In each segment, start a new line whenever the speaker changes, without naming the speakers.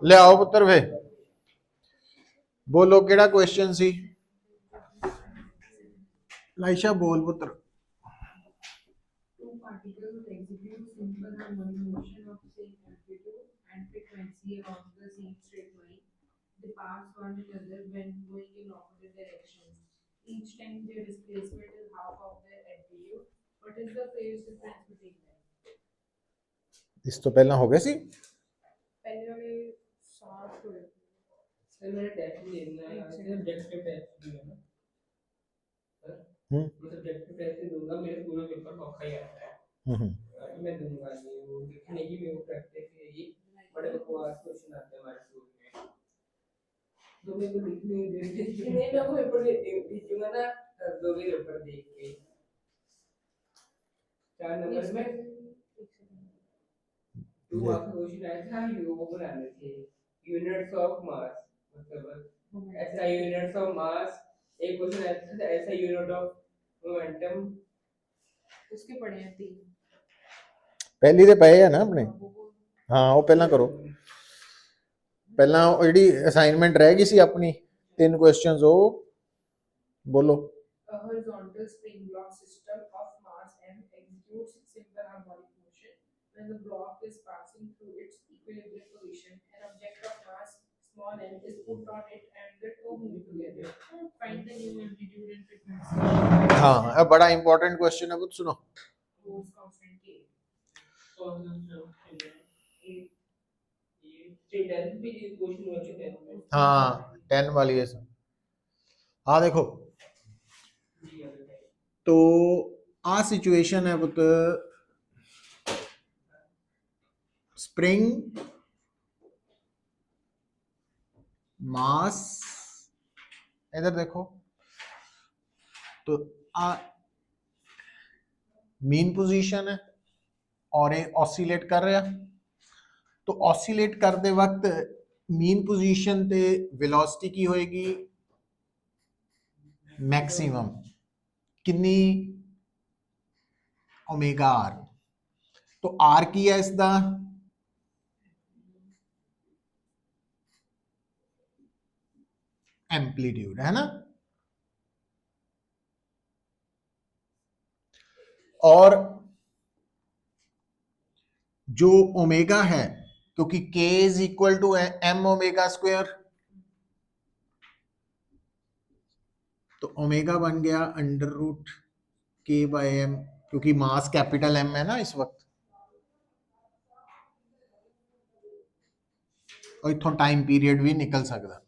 ले आओ पुत्र वे बोलो केड़ा क्वेश्चन सी लाइशा बोल पुत्र
Two particles execute simple harmonic motion of same amplitude and frequency along the same straight line. They pass one another when going in opposite directions. Each time their displacement is half of their amplitude. What is the phase difference between them?
इस तो पहला हो गया सी
पहले वाले सात हुए थे।
सर मैंने टेस्ट लेना है सब्जेक्टिव टेस्ट भी है ना सर मैं सब्जेक्टिव टेस्ट दूंगा मेरे पूरा पेपर मौका ही आता है मैं दूंगा नहीं वो लिखने की मेरे को प्रैक्टिस है ये बड़े बकवास क्वेश्चन आते हैं हमारे स्कूल में तो मेरे को लिखने नहीं मैं वो पेपर लिखूंगा ना दो भी पेपर देख के 4 नंबर में टू मार्क्स क्वेश्चन आया था वो बनाने थे यूनिट्स ऑफ मास मतलब ऐसा यूनिट्स ऑफ मास एक क्वेश्चन आया था ऐसा यूनिट ऑफ मोमेंटम
उसके पढ़े हैं 3
पहली दे पए है ना अपने हाँ वो पहला करो पहला जी असाइनमेंट रह गई सी अपनी 3 क्वेश्चंस हो बोलो
A horizontal spring block system of mass m executes simple harmonic motion when the block is passing through its equilibrium position. An object of mass small m is put on it and the two move together. Find the new amplitude and frequency.
हाँ ये बड़ा important question है सुनो
Force constant K.
हाँ 10 वाली है हाँ देखो तो आ सिचुएशन है पुत्र स्प्रिंग मास इधर देखो तो आ मीन पोजीशन है और ये ऑसिलेट कर रहा तो ऑसिलेट करते वक्त मीन पोजीशन ते वेलोसिटी की होएगी मैक्सिमम कितनी ओमेगा आर तो आर की है इसका एम्पलीट्यूड है ना और जो ओमेगा है क्योंकि k is equal to M omega square तो ओमेगा बन गया under root K by M क्योंकि मास कैपिटल एम है ना इस वक्त और इथों टाइम पीरियड भी निकल सकता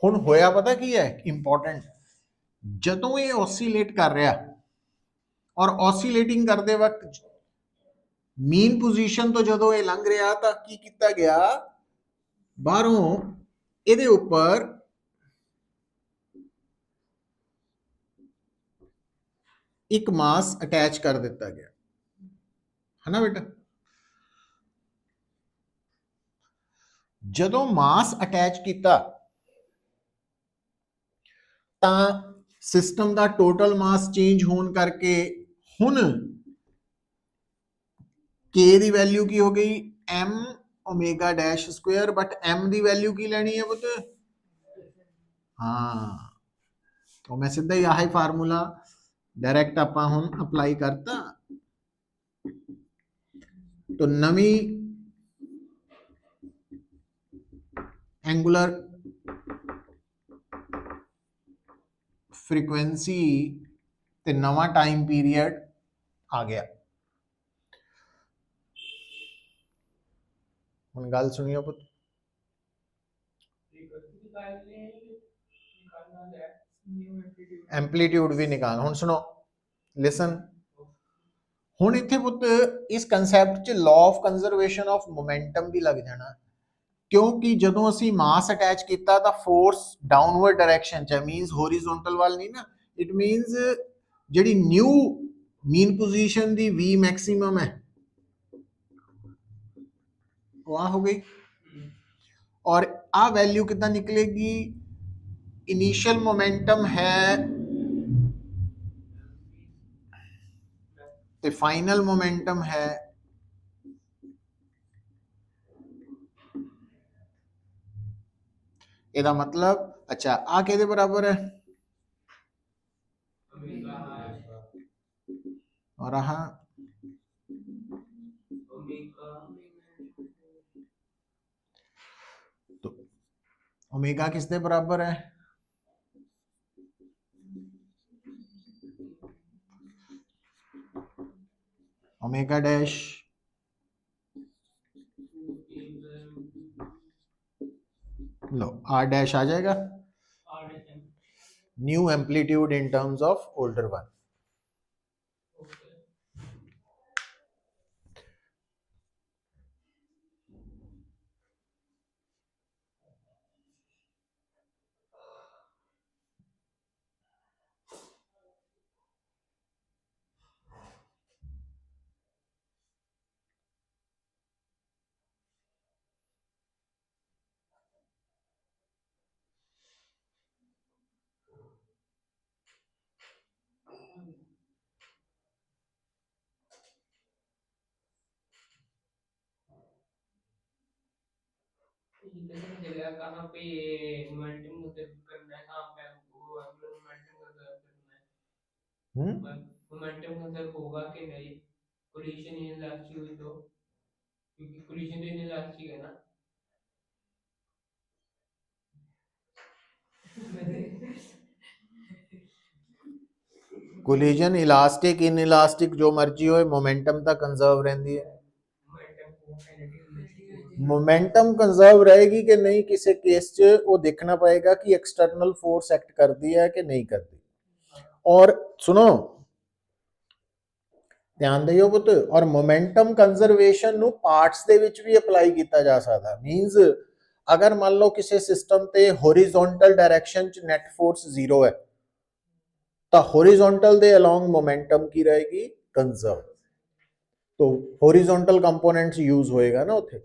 हुण होया पता की है इंपॉर्टेंट जदों ये ऑसिलेट कर रहा और ऑसिलेटिंग करते वक्त मीन पोजीशन तो जदों ये लंघ रहा तो की किया गया बाहरों ਇਹਦੇ ਉੱਪਰ एक मास अटैच कर दिता गया है ना बेटा जदों मास अटैच किया ਤਾਂ सिस्टम का टोटल मास चेंज होने करके हुण के दी वैल्यू की हो गई M omega dash square but M दी वैल्यू की लेनी है पुत हाँ तो मैं सीधा ही आही फार्मूला डायरेक्ट आपां हुण अप्लाई करता तो नवी एंगुलर फ्रीक्वेंसी ते नवा टाइम पीरियड आ गया हुण गल सुनियो पुत एम्पलीट्यूड भी निकाल हुण सुनो लिसन हुण इत्थे पुत इस कंसैप्ट च law of conservation of momentum भी लग जाना क्योंकि जदों असी मास अटैच किया तो फोर्स डाउनवर्ड डायरेक्शन च मीनस हॉरिजॉन्टल वाल नहीं ना इट मीनस जिहड़ी new mean position the we maximum है वो हो गई और आ वैल्यू कितना निकलेगी, इनिशियल मोमेंटम है ਤੇ फाइनल मोमेंटम है ਇਹਦਾ मतलब अच्छा आ ਕਿਹਦੇ बराबर है
ओमेगा
और हाँ
ओमेगा
तो ओमेगा किसके बराबर है, ओमेगा डैश लो आर डैश आ जाएगा,
R
new amplitude in terms of older one.
Okay ये कैसे चलेगा कहाँ पे मोमेंटम कंजर्व करना है, कहाँ पे वो मोमेंटम कंजर्व करना है, मोमेंटम कंजर्व होगा कि नहीं, कोलिशन इनइलास्टिक हुई तो, क्योंकि कोलिशन तो इनइलास्टिक है ना।
कोलिजन इलास्टिक इन इलास्टिक जो मर्जी हो मोमेंटम तक कंजर्व रहती है, मोमेंटम कंजर्व रहेगी कि नहीं किसी केस च वो देखना पड़ेगा कि एक्सटर्नल फोर्स एक्ट करती है कि नहीं करती। और सुनो ध्यान दियो पुत, और मोमेंटम कंजर्वेशन नु पार्ट्स दे विच भी अप्लाई किया जा सकता, मींस अगर मान लो किसी सिस्टम ते हॉरिजॉन्टल डायरेक्शन च नेट फोर्स 0 है तो हॉरिजॉन्टल दे अलोंग मोमेंटम की रहेगी कंजर्व, तो हॉरिजॉन्टल कंपोनेंट्स यूज होएगा ना उथे।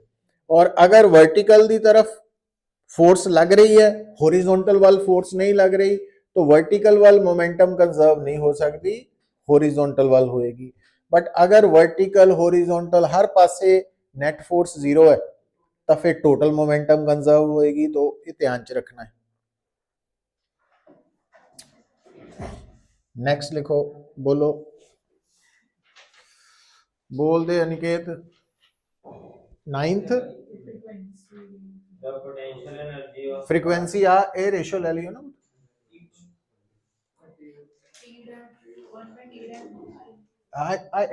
और अगर वर्टिकल दी तरफ फोर्स लग रही है, हॉरिजॉन्टल वाल फोर्स नहीं लग रही, तो वर्टिकल वाल मोमेंटम कंजर्व नहीं हो सकती, हॉरिजॉन्टल वाल होएगी। बट अगर वर्टिकल हॉरिजॉन्टल हर पासे नेट फोर्स 0 है तो फिर टोटल मोमेंटम कंजर्व होएगी, तो ये ध्यान च रखना है। नेक्स्ट लिखो, बोलो, बोल दे अनिकेत। नाइन्थ फ्रीक्वेंसी आ ए रेशियो ले लियो ना,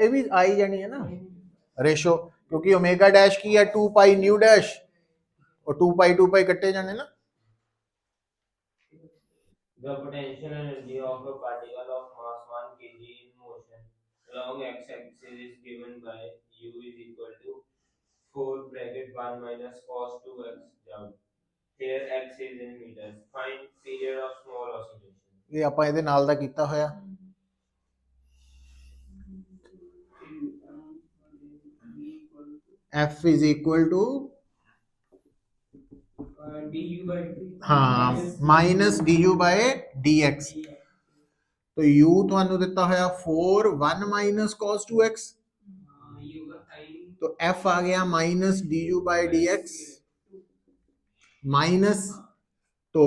ये भी आई जानी है ना रेशियो, क्योंकि ओमेगा डैश की है 2 पाई न्यू डैश और 2 पाई कट्टे जाने ना।
The potential energy of a particle of mass 1 kg in motion along x-axis is given by U is equal to 4 bracket 1 minus cos 2x joule. Here x is in meters. Find period of small oscillation.
ये ਆਪਾਂ ਇਹਦੇ ਨਾਲ ਦਾ ਕੀਤਾ ਹੋਇਆ, F is equal to
du by
हाँ minus D U by D X, तो u ਤੁਹਾਨੂੰ ਦਿੱਤਾ ਹੋਇਆ 4 1 माइनस cos 2x, तो f आ गया minus D U by D X minus, तो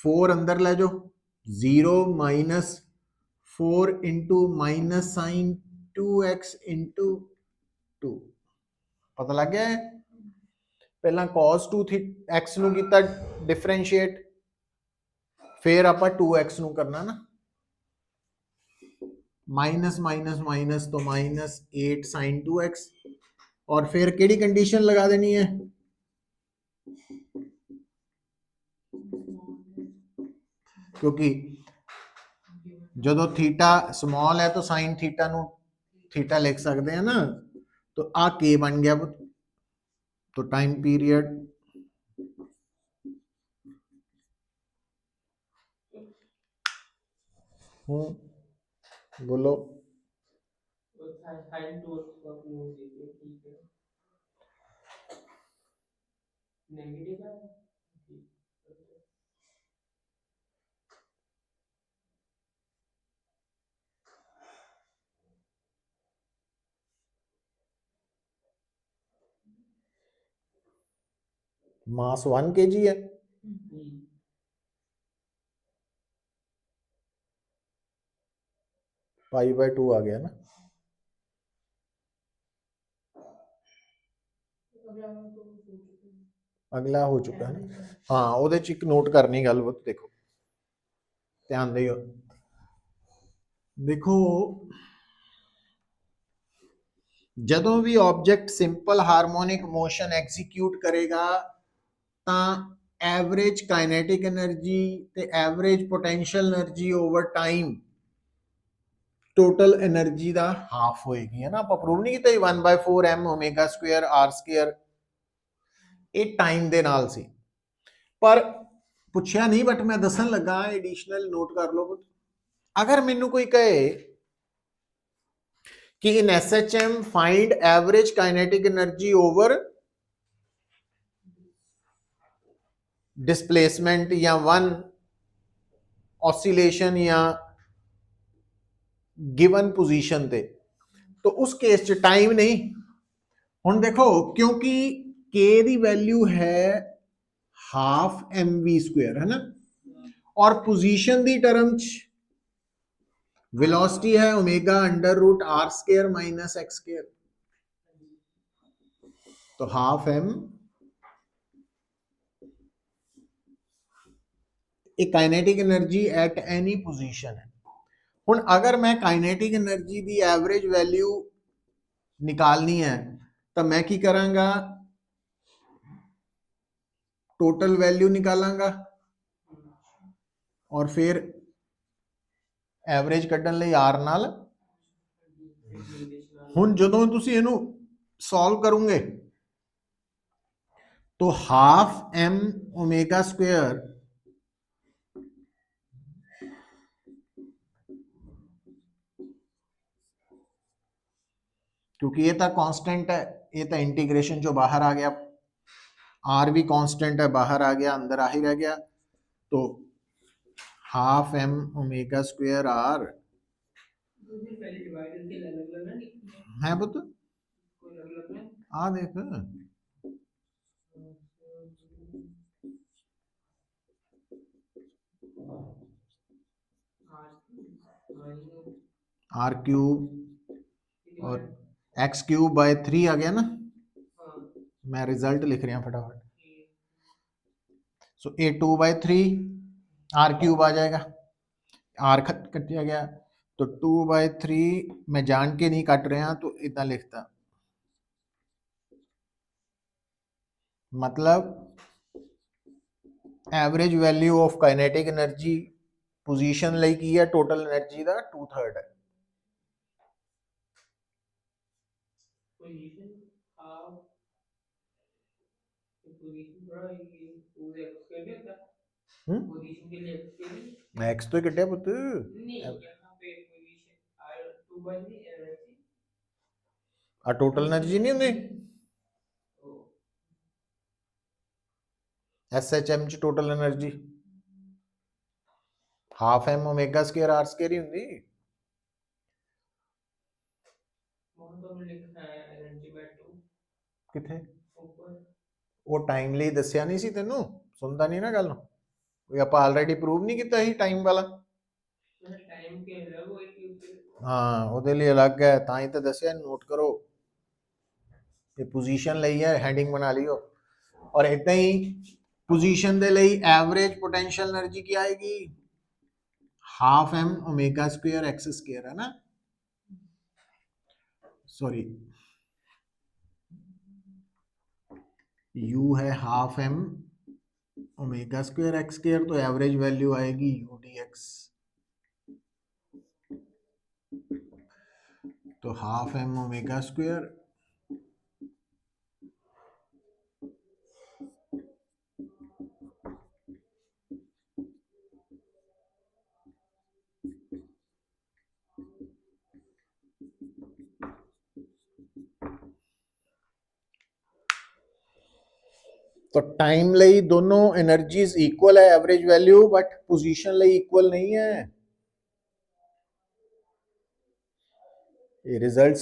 4 अंदर ले जाओ 0 minus 4 into minus sine 2x into 2, पता लग गया है। पहला cos 2 थी x ਨੂੰ ਕੀਤਾ डिफरेंशिएट, फिर आप 2x ਨੂੰ करना ना, माइनस माइनस माइनस तो माइनस 8 साइन 2x, और फिर केड़ी कंडीशन लगा देनी है, क्योंकि जो थीटा स्मॉल है तो साइन थीटा नु थीटा लिख सकते हैं ना, तो आ के बन गया, तो टाइम पीरियड बोलो
sin 2x को अपने दीजिए, ठीक है। नेगेटिव है ठीक।
मास 1 kg है, π/2 आ गया ना।
अगला हम तो सोच चुके हैं
अगला हो चुका है ना।
एवरेज
हाँ ਉਹਦੇ ਚ ਇੱਕ ਨੋਟ ਕਰਨੀ ਗੱਲ ਉਹ ਦੇਖੋ ਧਿਆਨ ਦਿਓ। ਦੇਖੋ ਜਦੋਂ ਵੀ object simple harmonic motion execute ਕਰੇਗਾ ਤਾਂ ਐਵਰੇਜ ਕਾਈਨੈਟਿਕ એનર્ਜੀ ਤੇ average potential energy over time total energy ਦਾ ਹਾਫ ਹੋਏਗੀ ਹੈ ਨਾ। ਆਪਾਂ ਪ੍ਰੂਵ ਨਹੀਂ ਕੀਤਾ 1/4 m omega square r square, ਇਹ ਟਾਈਮ ਦੇ ਨਾਲ ਸੀ ਪਰ ਪੁੱਛਿਆ ਨਹੀਂ, ਬਟ ਮੈਂ ਦੱਸਣ ਲੱਗਾ ਐਡੀਸ਼ਨਲ ਨੋਟ ਕਰ ਲਓ। ਅਗਰ ਮੈਨੂੰ ਕੋਈ ਕਹੇ कि in SHM find average kinetic energy over displacement या one oscillation या given position ਤੇ, तो उस केस च टाइम नहीं। हुण देखो क्योंकि k ਦੀ वैल्यू है हाफ mv स्क्वायर है ना, और पोजीशन दी टर्म च वेलोसिटी है omega under root r square minus x square, तो हाफ m एक kinetic energy at any position है। हुण अगर मैं काइनेटिक एनर्जी दी एवरेज वैल्यू निकालनी है तो मैं की करांगा, टोटल वैल्यू निकालांगा और फिर एवरेज कड्ढण लई आर नाल। हुण जदों तुसीं इहनूं सॉल्व करोगे तो हाफ एम ओमेगा स्क्वायर क्योंकि ये तो कांस्टेंट है, ये तो इंटीग्रेशन जो बाहर आ गया, आर भी कांस्टेंट है बाहर आ गया अंदर आ ही रह गया, तो half M omega square R
पहले डिवाइडर के अलग अलग ना लिखी
है पुत्र।
कोई अलग अलग है
आ देख आर क्यूब और एक्स क्यूब बाय 3 आ गया ना। मैं रिजल्ट लिख रहा फटाफट। सो ए 2/3 आर क्यूब आ जाएगा, आर कट गया तो 2/3 मैं जान के नहीं काट रहा तो इतना लिखता, मतलब average value of kinetic energy position ਲਈ ਕੀ ਹੈ, टोटल एनर्जी ਦਾ 2/3 है।
पोजीशन हाफ पोजीशन थोड़ा ये पूरे एक्स के लिए था, पोजीशन के लिए एक्स के लिए
एक्स तो कटिया पुत
नहीं, यहाँ पे पोजीशन आर 2/3 एनर्जी
आ टोटल एनर्जी नहीं होंगी एसएचएम च total energy half M omega square R square ही होंगी।
वहां तो हमने लिखा है एनर्जी बाय 2
किथे
ऊपर
ਉਹ ਟਾਈਮ ਲਈ ਦੱਸਿਆ ਨਹੀਂ ਸੀ ਤੈਨੂੰ, ਸੁਣਦਾ ਨਹੀਂ ਨਾ ਗੱਲ ਨੂੰ, ਕੋਈ ਆਪਾਂ ਆਲਰੇਡੀ ਪ੍ਰੂਵ ਨਹੀਂ ਕੀਤਾ ਸੀ ਟਾਈਮ ਵਾਲਾ।
टाइम के अलग हो कि
ਹਾਂ ਉਹਦੇ ਲਈ ਅਲੱਗ ਹੈ, ਤਾਂ ਹੀ ਤਾਂ ਦੱਸਿਆ ਨੋਟ ਕਰੋ। ਇਹ ਪੋਜੀਸ਼ਨ ਲਈ ਹੈ, ਹੈਡਿੰਗ ਬਣਾ ਲਿਓ। ਔਰ ਇਦਾਂ ਹੀ ਪੋਜੀਸ਼ਨ ਦੇ ਲਈ ਐਵਰੇਜ ਪੋਟੈਂਸ਼ੀਅਲ એનર્ਜੀ ਕੀ ਆਏਗੀ, half M omega square X square है ना, सॉरी यू है half M omega square X square, तो एवरेज वैल्यू आएगी यू डी एक्स, तो हाफ एम ओमेगा स्क्वायर तो टाइम ਲਈ दोनों एनर्जीज इक्वल है एवरेज वैल्यू बट पोजीशन ਲਈ इक्वल नहीं है। ये रिजल्ट्स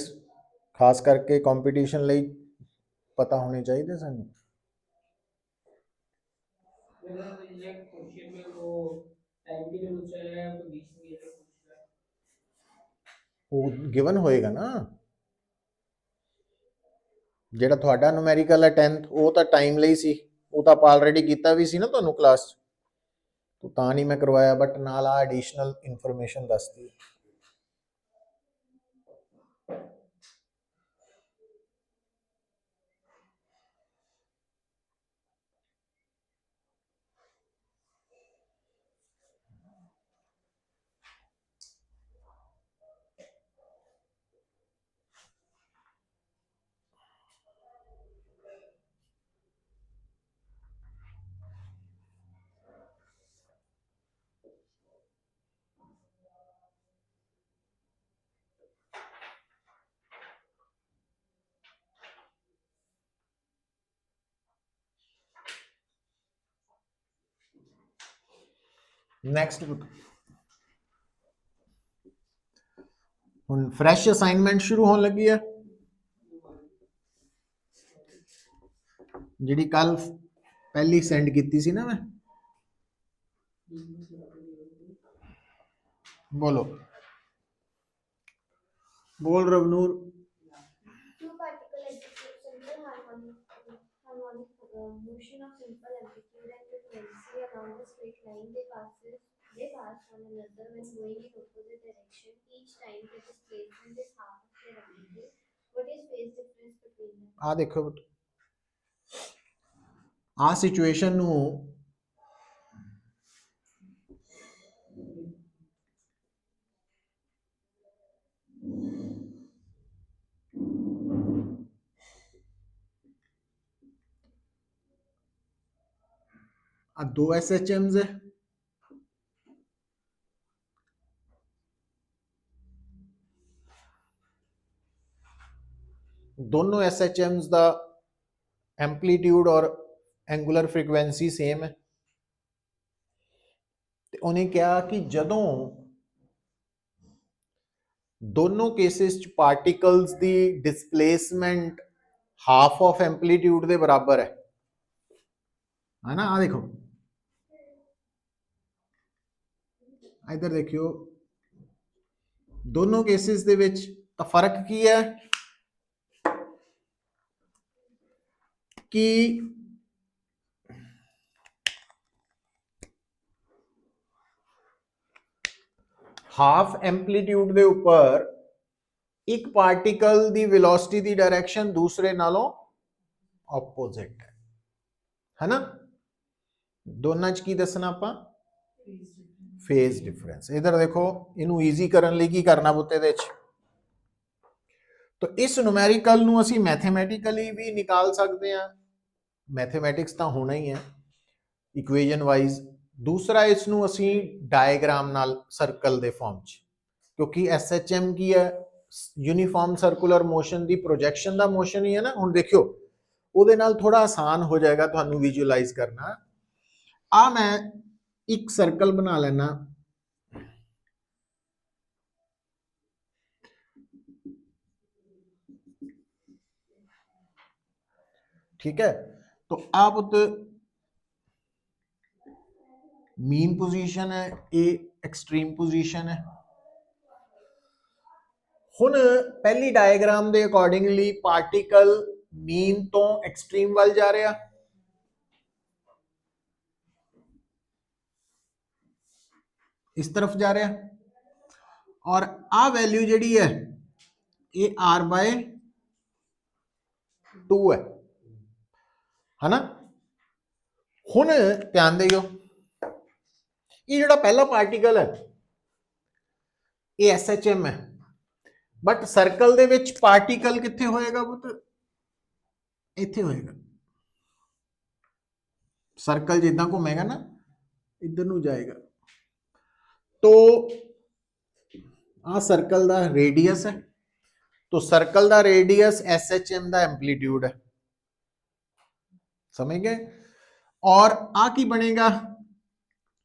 खास करके कंपटीशन ਲਈ पता होने चाहिए ਸਾਨੂੰ।
मतलब ये क्वेश्चन में वो टाइम भी नहीं पूछा है, पोजीशन भी नहीं पूछा है।
वो गिवन होएगा ना, ਜਿਹੜਾ ਤੁਹਾਡਾ ਨੂਮੈਰੀਕਲ ਹੈ 10th ਉਹ ਤਾਂ ਟਾਈਮ ਲਈ ਸੀ, ਉਹ ਤਾਂ ਆਪਾਂ ਆਲਰੇਡੀ ਕੀਤਾ ਵੀ ਸੀ ਨਾ ਤੁਹਾਨੂੰ ਕਲਾਸ 'ਚ, ਤਾਂ ਨਹੀਂ ਮੈਂ ਕਰਵਾਇਆ, ਬਟ ਨਾਲ ਆ ਐਡੀਸ਼ਨਲ ਇਨਫੋਰਮੇਸ਼ਨ ਦੱਸਦੀ। ਨੈਕਸਟ ਹੁਣ ਫਰੈਸ਼ ਅਸਾਈਨਮੈਂਟ ਸ਼ੁਰੂ ਹੋਣ ਲੱਗੀ ਹੈ, ਜਿਹੜੀ ਕੱਲ ਪਹਿਲੀ ਸੈਂਡ ਕੀਤੀ ਸੀ ਨਾ ਮੈਂ। ਬੋਲੋ, ਬੋਲ Ravnoor.
Two particle execute simple harmonic motion of simple amplitude and frequency along a straight line. They pass one another when going in opposite direction. Each time the displacement is half of their amplitude. What is phase difference between them?
ਆ ਦੇਖੋ, ਆ situation ਨੂੰ ਆ ਦੋ SHMs ਹੈ, दोनों SHMs ਦਾ amplitude ਔਰ angular frequency same ਹੈ। ਤੇ ਉਹਨੇ ਕਿਹਾ ਕਿ ਜਦੋਂ ਦੋਨੋਂ ਕੇਸਿਸ ਚ particles the displacement half of amplitude ਦੇ ਬਰਾਬਰ ਹੈ ਨਾ। ਆ ਦੇਖੋ ਇਧਰ ਦੇਖਿਓ, ਦੋਨੋਂ ਕੇਸਿਸ ਦੇ ਵਿੱਚ ਤਾਂ ਫਰਕ ਕੀ ਹੈ ਕਿ ਹਾਫ ਐਂਪਲੀਟਿਊਡ ਦੇ ਉੱਪਰ ਇੱਕ ਪਾਰਟੀਕਲ ਦੀ ਵੈਲੋਸਿਟੀ ਦੀ ਡਾਇਰੈਕਸ਼ਨ ਦੂਸਰੇ ਨਾਲੋਂ ਆਪੋਜ਼ਿਟ ਹੈ ਨਾ। ਦੋਨਾਂ 'ਚ ਕੀ ਦੱਸਣਾ ਆਪਾਂ, ਫੇਜ਼ ਡਿਫਰੈਂਸ। ਇਧਰ ਦੇਖੋ, ਇਹਨੂੰ ਈਜ਼ੀ ਕਰਨ ਲਈ ਕੀ ਕਰਨਾ ਪੁੱਤ ਇਹਦੇ 'ਚ, ਤਾਂ ਇਸ ਨੂਮੈਰੀਕਲ ਨੂੰ ਅਸੀਂ ਮੈਥਮੈਟਿਕਲੀ ਵੀ ਨਿਕਾਲ ਸਕਦੇ ਹਾਂ, ਮੈਥਮੈਟਿਕਸ ਤਾਂ ਹੋਣਾ ਹੀ ਹੈ ਇਕੁਏਸ਼ਨ ਵਾਈਜ਼। ਦੂਸਰਾ ਇਸ ਨੂੰ ਅਸੀਂ ਡਾਇਗਰਾਮ ਨਾਲ ਸਰਕਲ ਦੇ ਫਾਰਮ 'ਚ, ਕਿਉਂਕਿ SHM ਕੀ ਹੈ, ਯੂਨੀਫਾਰਮ ਸਰਕੂਲਰ ਮੋਸ਼ਨ ਦੀ ਪ੍ਰੋਜੈਕਸ਼ਨ ਦਾ ਮੋਸ਼ਨ ਹੀ ਹੈ ਨਾ। ਹੁਣ ਦੇਖਿਓ, ਉਹਦੇ ਨਾਲ ਥੋੜਾ ਆਸਾਨ ਹੋ ਜਾਏਗਾ ਤੁਹਾਨੂੰ ਵਿਜ਼ੂਅਲਾਈਜ਼ ਕਰਨਾ। ਆ ਮੈਂ ਇੱਕ ਸਰਕਲ ਬਣਾ ਲੈਣਾ, ठीक है। तो आप मीन पोजीशन है, ए एक्सट्रीम पोजीशन है। हुण पहली डायग्राम दे अकॉर्डिंगली पार्टिकल मीन तो एक्सट्रीम वाल जा रहा, इस तरफ जा रहा, और आ वैल्यू जिहड़ी है ये r/2 है ना। हुण ध्यान दिओ, ये जिहड़ा पहला पार्टिकल है ये SHM है, but circle they which particle कित्थे होएगा पुत, इत्थे होएगा। सर्कल जिद्दां घूमेगा ना इधर नूं जाएगा, तो आ सर्कल दा रेडियस है, तो सर्कल दा रेडियस SHM दा एंप्लीट्यूड है, समझ गए। और आ की बनेगा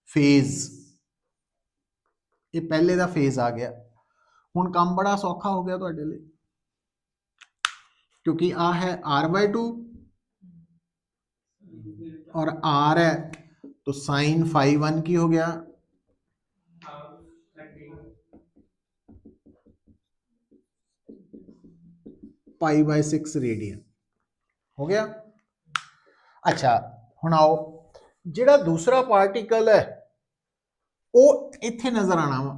फेज, ये पहले दा फेज आ गया। हुण काम बड़ा सौखा हो गया तुहाडे लई, क्योंकि आ है r/2 और r है, तो साइन फाई 1 की हो गया π/6 रेडियन हो गया। अच्छा हुण आओ, जिहड़ा दूसरा पार्टिकल है वो इत्थे नजर आना वा,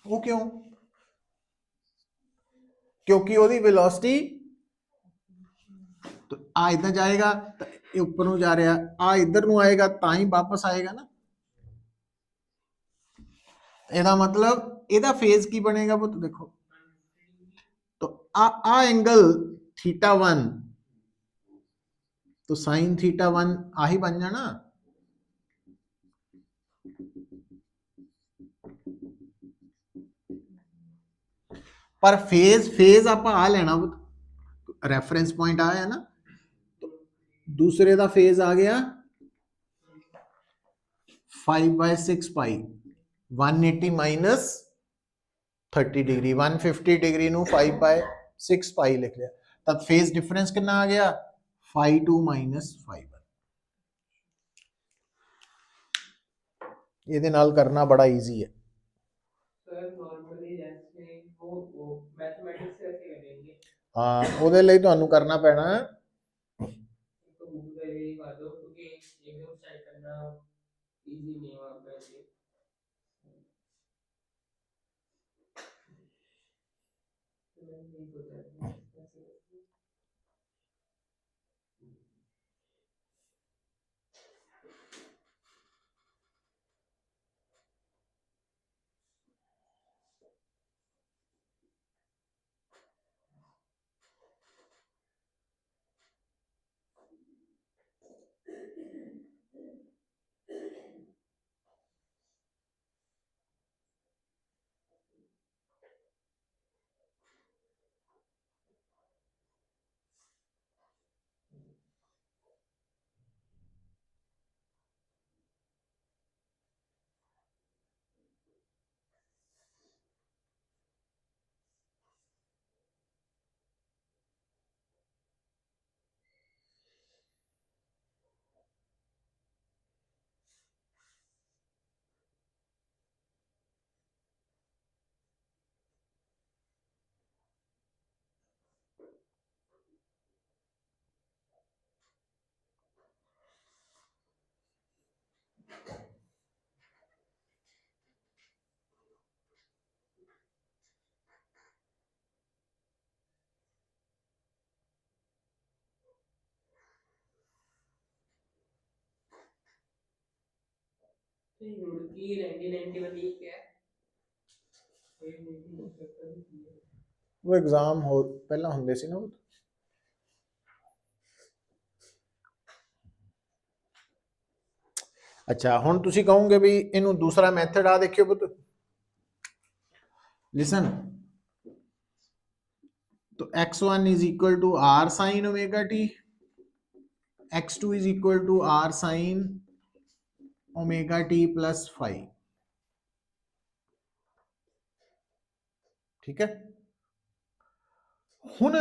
वो क्यों? क्योंकि ਉਹਦੀ वेलोसिटी तो आ इधर जाएगा तो ये ऊपर ਨੂੰ जा रहा, आ इधर ਨੂੰ आएगा ਤਾਂ ही वापस आएगा ना। ਇਹਦਾ मतलब ਇਹਦਾ फेज की बनेगा पुत देखो, तो आ एंगल θ1 तो साइन θ1 आ ही बन जाना। पर फेज आप आ लेना पुत, रेफरेंस पॉइंट आ है ना, तो दूसरे का फेज आ गया 5/6 पाई 180 माइनस 30 डिग्री, 150 डिग्री नु 5/6 पाई लिख लिया, तब फेज डिफरेंस कितना आ गया φ2 माइनस φ1। ये नाल करना बड़ा इजी है।
सर नॉर्मली जैसे वो मैथमेटिक्स से ऐसे करेंगे,
हाँ ਉਹਦੇ ਲਈ ਤੁਹਾਨੂੰ करना पैना है
तो बुक पे यही कर दो क्योंकि एकदम सेट करना इजी नहीं हुआ वैसे। तो मैं यही सोचा था कैसे रुड़की 1990 वाली क्या है? ये नहीं सकता नहीं है।
वो एग्जाम हो पहला ਹੁੰਦੇ ਸੀ ਨਾ ਉਹ। अच्छा ਹੁਣ ਤੁਸੀਂ ਕਹੋਗੇ ਵੀ ਇਹਨੂੰ दूसरा मैथड आ देखियो पुत, लिसन, तो x1 is equal to r sin omega t, x2 is equal to r sin omega t plus phi, ठीक है। ਹੁਣ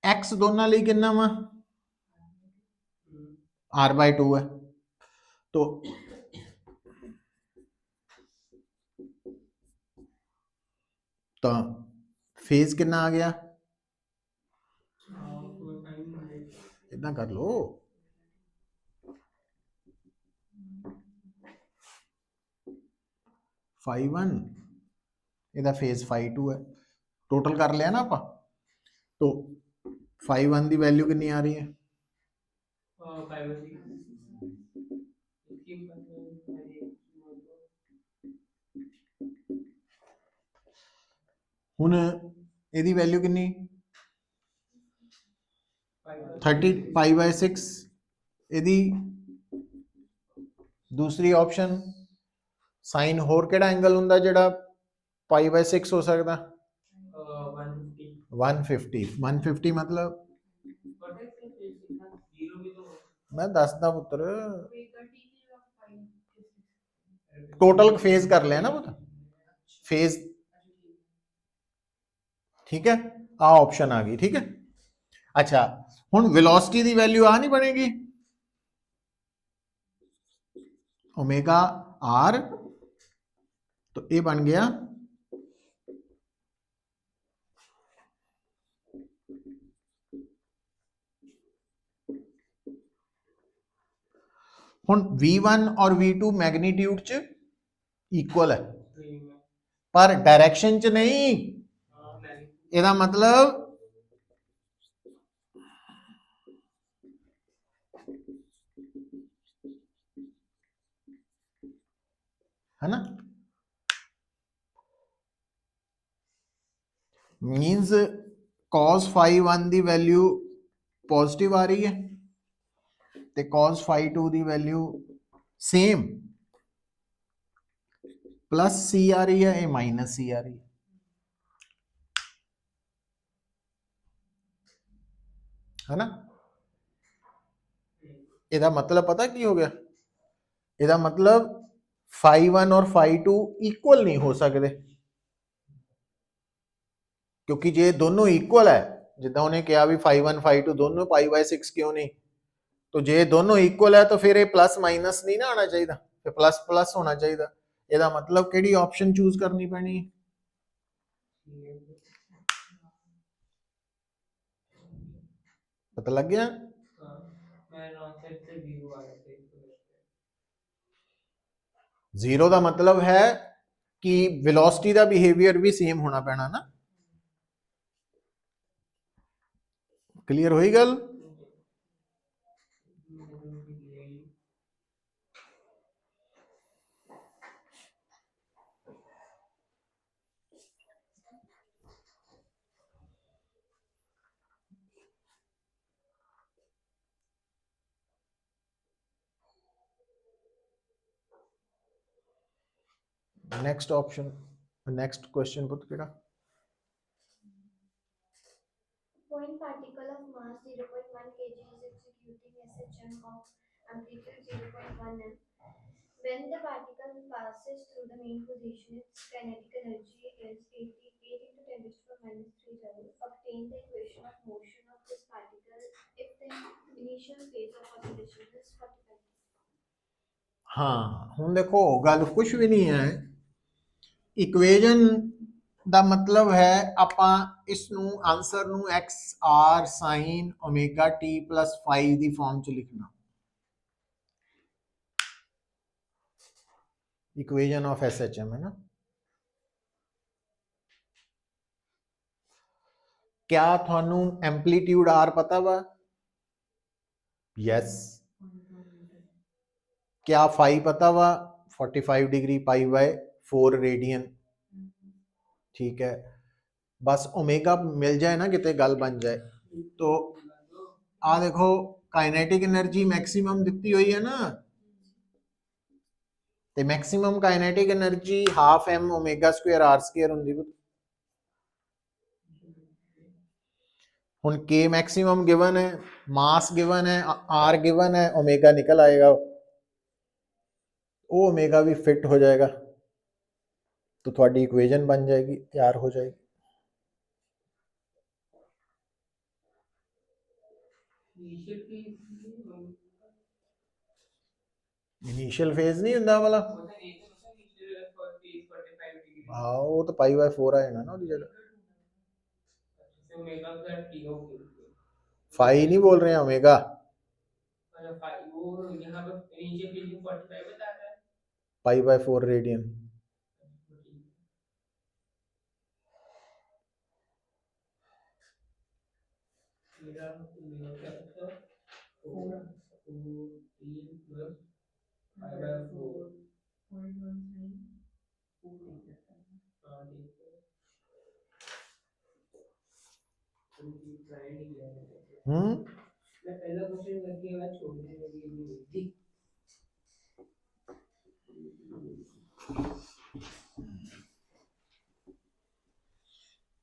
x दोनों ਲਈ कितना वा r/2 है, तो फेज कितना आ गया, इतना कर लो, φ1 ਇਹਦਾ फेज φ2 है, टोटल कर लिया ना आप, तो φ1 की वैल्यू कितनी आ रही है
हाँ 5 इसकी
ਹੁਣ ਇਹਦੀ वैल्यू कितनी 30 π/6, ਇਹਦੀ दूसरी ऑप्शन साइन होर केड़ा एंगल हुंदा जेड़ा π/6 हो सकता
150
150 150 मतलब मैं दसदा पुत्र
Omega T के आप five
टोटल फेज कर लिया ना पुत्र फेज ठीक है आ ऑप्शन आ गई ठीक है अच्छा हुन वेलोसिटी दी वैल्यू आ नहीं बनेगी ओमेगा आर तो ये बन गया हुन V1 और V2 मैग्नीट्यूड च इक्वल है पर डायरेक्शन च नहीं ਇਹਦਾ मतलब है ना मीन्स cos phi 1 ਦੀ वैल्यू पॉजिटिव आ रही है ਤੇ cos phi 2 ਦੀ वैल्यू सेम प्लस C आ रही है ये माइनस C आ रही है है ना ਇਹਦਾ मतलब पता की हो गया ਇਹਦਾ मतलब phi 1 और phi 2 इक्वल नहीं हो सकते क्योंकि जे दोनों इक्वल है जिदा उन्हें कहा भी phi 1 phi 2 दोनों π/6 क्यों नहीं तो जे दोनों इक्वल है तो फिर ये प्लस माइनस नहीं ना आना चाहिए फिर प्लस प्लस होना चाहिए ਇਹਦਾ मतलब केड़ी ऑप्शन चूज करनी पैनी पता लग गया जीरो का मतलब है कि वेलोसिटी का बिहेवियर भी सेम होना पैना ना क्लियर हुई गल next option next question put केड़ा
Point particle of mass 0.1 kg is executing SHM of amplitude 0.1 m. When the particle passes through the main position, its kinetic energy is 88 into 10 to the minus 3 joules. Obtain the equation of motion of this particle if the initial phase of oscillation is 45.
हाँ हुन देखो गल कुछ भी नहीं है equation ਦਾ मतलब है ਆਪਾਂ ਇਸ ਨੂੰ ਆਨਸਰ ਨੂੰ x r sin omega t plus phi ਦੀ ਫਾਰਮ ਚ ਲਿਖਣਾ इक्वेजन ऑफ SHM है ना क्या थानू एम्पलीट्यूड आर पता वा यस क्या फाई पता वा 45 डिग्री पाई बाय 4 रेडियन ठीक है बस ओमेगा मिल जाए ना कितने गल बन जाए तो आ देखो काइनेटिक एनर्जी मैक्सिमम दिती हुई है ना ते maximum kinetic energy half M omega square R square होंदी हुन के मैक्सिमम गिवन है मास गिवन है आर गिवन है ओमेगा निकल आएगा वो ओमेगा भी फिट हो जाएगा तो थोड़ी इक्वेजन बन जाएगी तैयार हो जाएगी इनिशियल फेज नहीं हुंदा वाला हाँ वो तो पाई बाय 4 आ जाना ना उसकी जगह फाई नहीं बोल रहे हैं ओमेगा पाई बाय 4 रेडियन
मैं पहला क्वेश्चन करके बाद छोड़ने लगी नहीं थी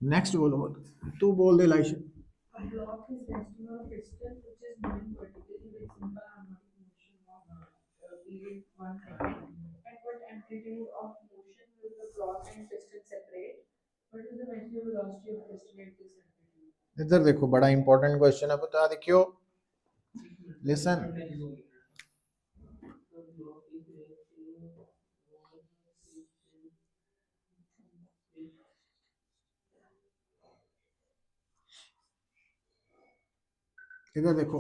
नेक्स्ट बोलो तू बोल दे लाइश
A block is resting on a piston which is moving vertically with simple
इधर देखो, बड़ा इंपॉर्टेंट क्वेश्चन है, बता देखियो, लिसन। इधर देखो,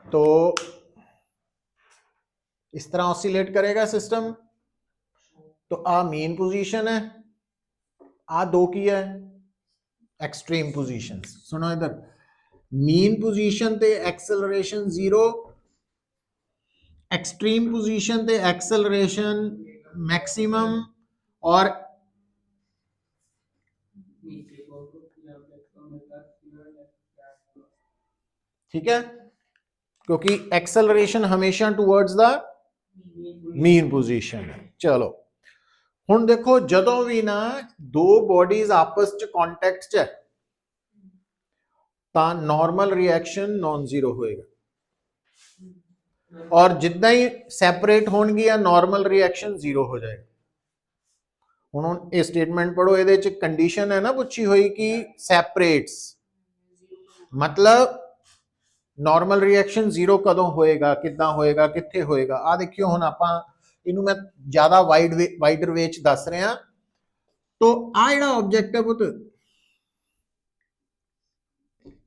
तो इस तरह ऑसिलेट करेगा सिस्टम। तो आ मेन पोजीशन है, आ दो की है एक्सट्रीम पोजीशन। सुनो इधर, मीन पोजीशन ते एक्सेलरेशन 0, एक्सट्रीम पोजीशन ते एक्सेलरेशन मैक्सिमम, और ठीक है, क्योंकि एक्सेलरेशन हमेशा टुवर्ड्स द मीन पोजीशन है। चलो हुण देखो, जदों भी ना दो बॉडीज आपस च कॉन्टैक्ट च है तां नॉर्मल रिएक्शन नॉन जीरो होएगा, और जिद्दां ही सैपरेट होणगियां नॉर्मल रिएक्शन जीरो हो जाएगा। हुण ये स्टेटमेंट पढ़ो, ये कंडीशन है ना पूछी हुई कि सैपरेट्स, मतलब नॉर्मल रिएक्शन जीरो कदों होएगा, किद्दां होएगा, कित्थे होएगा। आ देखियो, हुण आपां इनू मैं ज्यादा वाइडर वे च दस रहा। तो आ जिहड़ा ऑब्जेक्ट है पुत,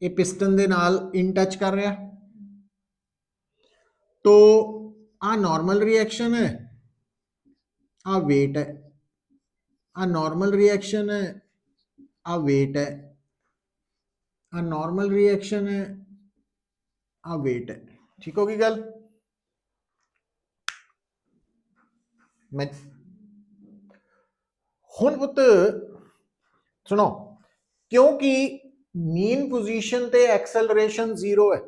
ये पिस्टन दे नाल इन टच कर रहा, तो आ नॉर्मल रिएक्शन है, आ वेट है, आ नॉर्मल रिएक्शन है, आ वेट है, आ नॉर्मल रिएक्शन है, आ वेट है। ठीक होगी गल? मैं हुण पुत सुनो, क्योंकि मीन पोजीशन ते एक्सेलरेशन 0 है,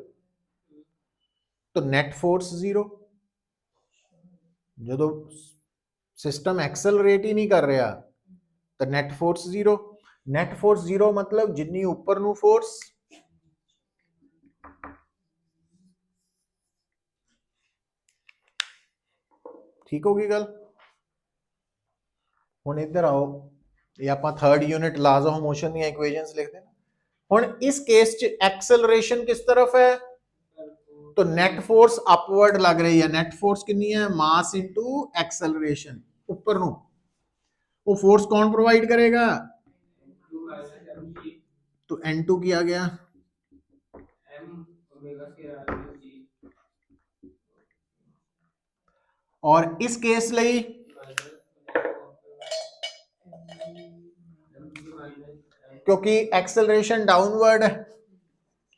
तो नेट फोर्स 0। जो सिस्टम एक्सेलरेट ही नहीं कर रहा तो नेट फोर्स 0। नेट फोर्स 0 मतलब जिन्नी ऊपर नू फोर्स, ठीक होगी गल? हुण इधर आओ, ये आप third unit laws of motion दी इक्वेशंस लिखते हैं। हुण इस केस च एक्सेलरेशन किस तरफ है, तो नेट फोर्स अपवर्ड लग रही है। नेट फोर्स कितनी है, मास इनटू एक्सेलरेशन, ऊपर नु। वो फोर्स कौन प्रोवाइड करेगा, तो N2 किया गया, और इस केस लई क्योंकि एक्सेलरेशन डाउनवर्ड है,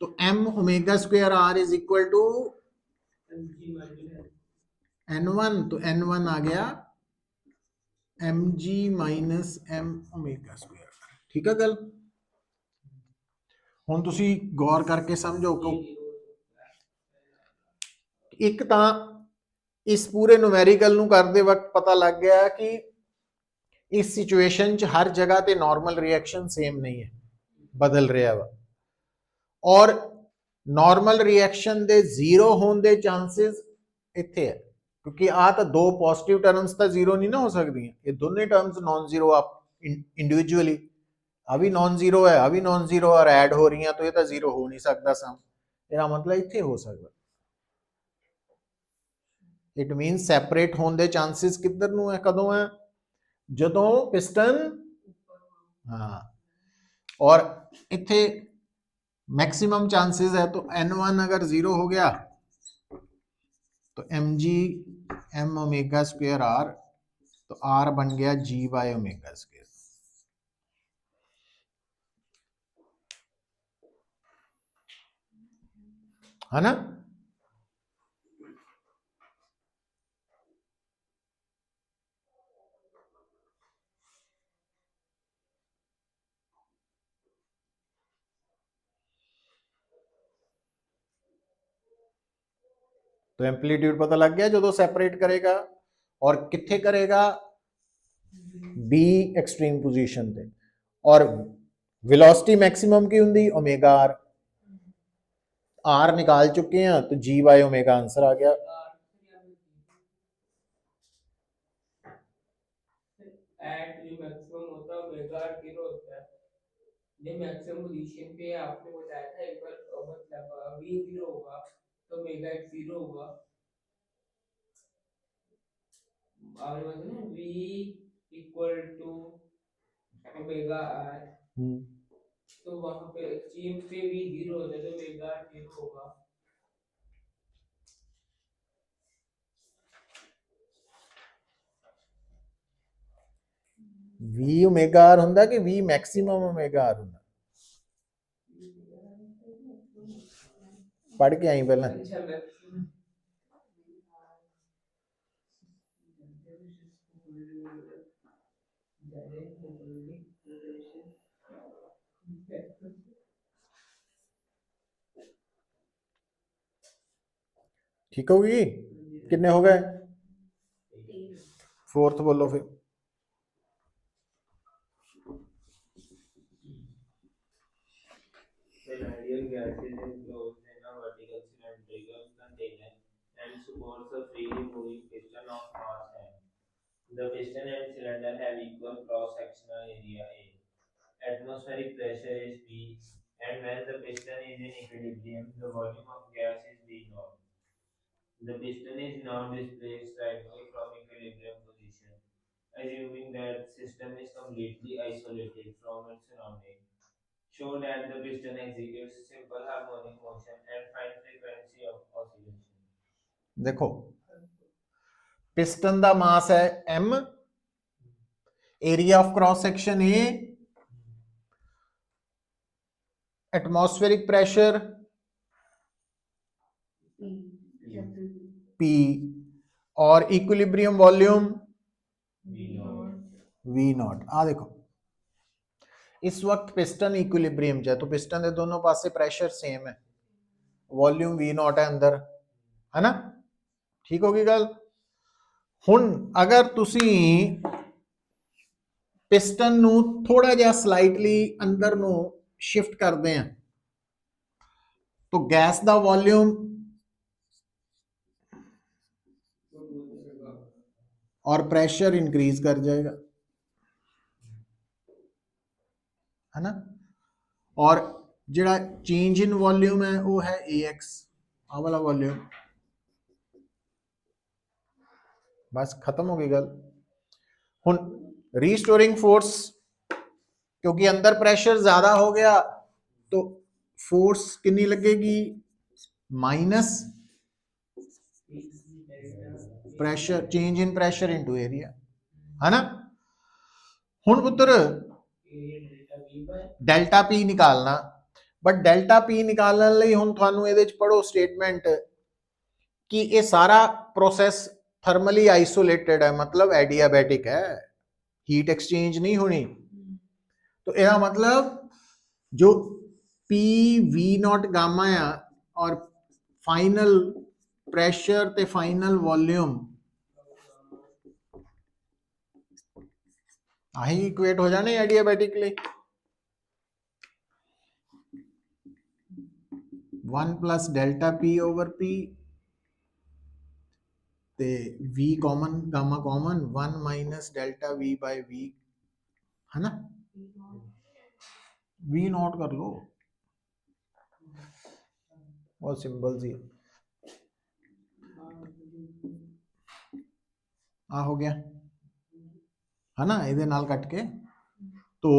तो m omega square r is equal to n1, तो n1 आ गया mg minus m omega square. ठीक है गल? हुण तुसी गौर करके समझो कि एक तां इस पूरे न्यूमेरिकल नू करते वक्त पता लग गया कि इस सिचुएशन च हर जगह ते नॉर्मल रिएक्शन सेम नहीं है, बदल रहा वा, और नॉर्मल रिएक्शन दे जीरो होने दे चांसेस इत्थे है, क्योंकि आ तो दो पॉजिटिव टर्म्स तो जीरो नहीं ना हो सकती, ये दोनों टर्म्स नॉन जीरो आप इंडिविजुअली, अभी नॉन जीरो है, अभी नॉन जीरो और ऐड हो रही हैं, तो ये तो जीरो हो नहीं सकता सम, इसका मतलब इत्थे हो सकता। इट मीन सैपरेट होने दे चांसेस किधर नू है, कदों है, जदों पिस्टन, हाँ, और इत्थे मैक्सिमम चांसेस है, तो n1 अगर जीरो हो गया तो mg m omega square r, तो r बन गया g बाय ओमेगा स्क्वायर, है ना? तो एम्पलीट्यूड पता लग गया जो सैपरेट करेगा, और कित्थे करेगा, बी एक्सट्रीम पोजीशन पे, और वेलोसिटी मैक्सिमम की हुंदी ओमेगा आर, आर निकाल चुके हैं तो जी बाय ओमेगा आंसर आ गया।
एट जो मैक्सिमम होता है ओमेगा जीरो होता है, जो मैक्सिमम पोजीशन पे आपने बताया था एक बार, मतलब v जीरो होगा तो ओमेगा एट जीरो होगा। आपने बताया ना v equal to omega R, तो वहां पे एक्सट्रीम पे v जीरो होता है तो ओमेगा जीरो होगा।
वी ओमेगा आर हुंदा कि वी मैक्सिमम ओमेगा आर हुंदा? पढ़ के आई पहला।
अच्छा मैक्सिमम
ठीक होगी? कितने हो गए? फोर्थ बोलो फिर।
When ideal gas is enclosed in a vertical cylindrical container and supports a freely moving piston of mass m. The piston and cylinder have equal cross-sectional area A. Atmospheric pressure is P, and when the piston is in equilibrium, the volume of gas is V naught. The piston is now displaced slightly from equilibrium position, assuming that system is completely isolated from its surrounding. Show that the piston executes simple harmonic motion and find frequency of oscillation.
देखो piston दा मास है m, area of cross section A, atmospheric pressure P और equilibrium volume V not. आ देखो इस वक्त piston equilibrium च है तो पिस्टन के दोनों पासे प्रेशर सेम है, वॉल्यूम V नॉट है अंदर, है ना? ठीक होगी गल? हुन अगर तुसी पिस्टन नू थोड़ा जिहा स्लाइटली अंदर नू शिफ्ट करते हैं तो गैस दा वॉल्यूम और प्रेशर इंक्रीज कर जाएगा, है ना? और जिहड़ा चेंज इन वॉल्यूम है वो है AX, आ वाला वॉल्यूम। बस खत्म हो गई गल। हुन रीस्टोरिंग फोर्स, क्योंकि अंदर प्रेशर ज्यादा हो गया तो फोर्स कितनी लगेगी? Minus pressure, change in pressure into area, है ना? हुन पुत्र डेल्टा पी निकालना, बट डेल्टा पी निकालने लई हुन थानू इहदे च पढ़ो स्टेटमेंट कि ये सारा प्रोसेस थर्मली आइसोलेटेड है, मतलब एडियाबैटिक है, हीट एक्सचेंज नहीं होनी। तो यह मतलब जो पी वी नॉट गामा आ और फाइनल प्रेशर ते फाइनल वॉल्यूम आही इक्वेट हो जाने adiabatically. 1 plus delta P over P ते V common, gamma common, 1 minus delta V by V, है ना? वी नॉट कर लो, बहुत सिंपल सी आ हो गया, है ना? इधर नाल कट के तो